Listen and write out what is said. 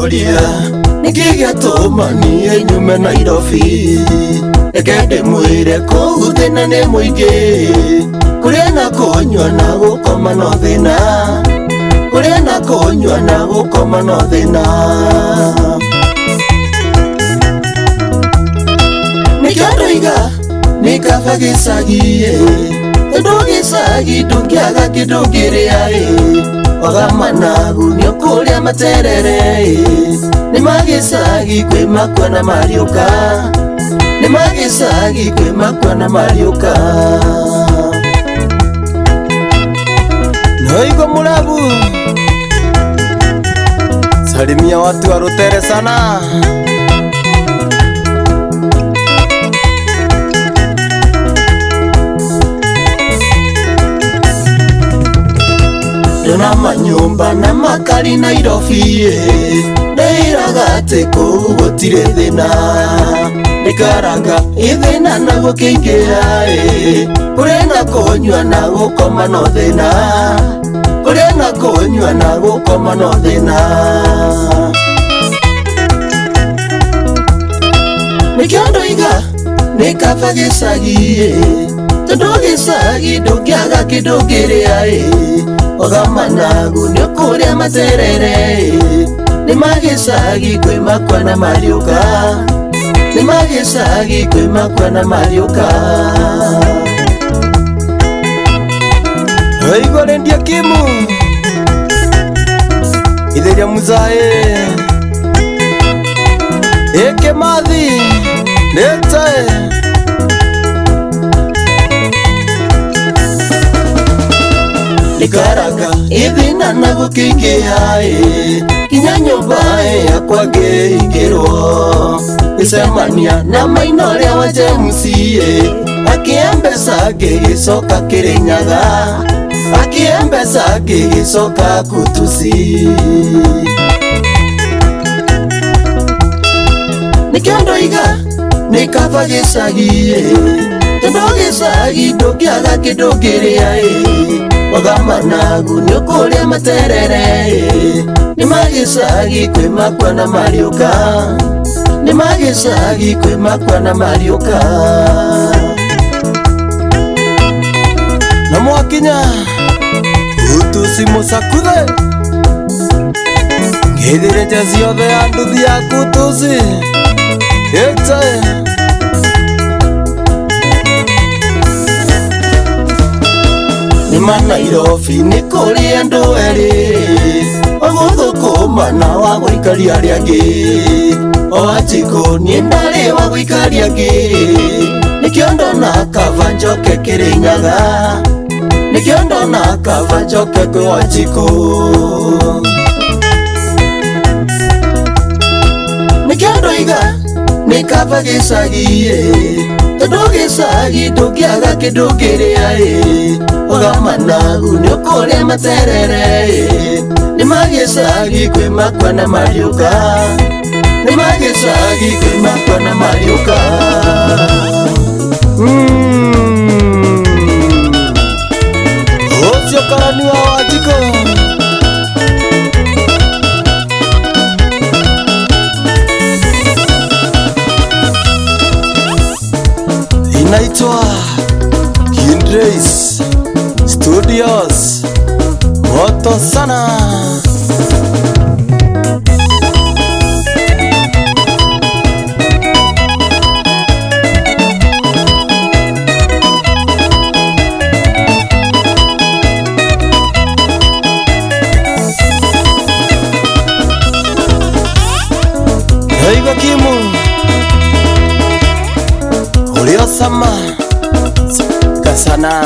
Nĩndĩrĩyũria nĩkĩ gĩatũma niĩ nyume Nairobi. Reke ndĩmwĩre kũu thĩna nĩ mũingĩ, kũrĩa na kũnyua na gũkoma no thĩna, kũrĩa na kũnyua na gũkoma no thĩna. Nĩkĩo ndoiga nĩ kaba gĩcagi, tondũ gĩcagi ndũngĩaga kĩndũ kĩrĩa oga managu nĩ kũrĩa materere. Nĩ magĩcagi kwĩ makwa na mariũka, nĩ magĩcagi kwĩ makwa na mariũka. Noigo Murabu, salimia watu wa Rutere sana. Na manyumba na makari Nairobi, ndĩraga atĩ kũu gũtirĩ thĩna. Ndĩkaraga ithĩna na gũkĩingĩra, kũrĩa na kũnyua na gũkoma no thĩna, kũrĩa na kũnyua na gũkoma no thĩna. Nĩkĩo ndoiga nĩ kaba gĩcagi, tondũ gĩcagi ndũngĩaga kĩndũ kĩrĩa oga managu nĩ kũrĩa materere. Nĩ magĩcagi kwĩ makwa na mariũka, nĩ magĩcagi kwĩ makwa na mariũka. Igor Ndia Kimu Itheria Muzae Eke Madhi Netae Nikaraga ithina na gũkĩingĩha kinya nyũmba yakwa ngĩingĩrwo gĩcemania na Maina ũrĩa wa James akĩhe mbeca ngĩgĩcoka Kĩrĩnyaga, akĩhe mbeca ngĩgĩcoka Kutusi. Nĩkĩo ndoiga nĩ kaba gĩcagi, tondũ gĩcagi ndũngĩaga kĩndũ kĩrĩa oga managu nĩ kũrĩa materere. Nĩ magĩcagi kwĩ makwa na mariũka, nĩ magĩcagi kwĩ makwa na mariũka. Na mwakinya Kutusi mũcakuthe ngĩthire ciothe ya nduthi ya Kutusi ĩtae Nĩma Nairobi nĩ kũrĩ andũ erĩ ũgũthũkũma na wa gũikaria arĩa angĩ. O Wanjikũ niĩ ndarĩ wa gũikaria angĩ, nĩkĩo ndona kaba njoke Kĩrĩnyaga, nĩkĩo ndona kaba njoke kwĩ Wanjikũ. Nĩkĩo ndoiga nĩ kaba gĩcagi, tondũ gĩcagi ndũngĩaga kĩndũ kĩrĩa oga managu nĩ kũrĩa materere. Nĩ magĩcagi kwĩ makwa na mariũka, nĩ magĩcagi kwĩ makwa na mariũka. Ũcio karani wa Wanjikũ inaitwa Kindreis Studios, moto sana. Heiga Kimu Ulio sama Kasana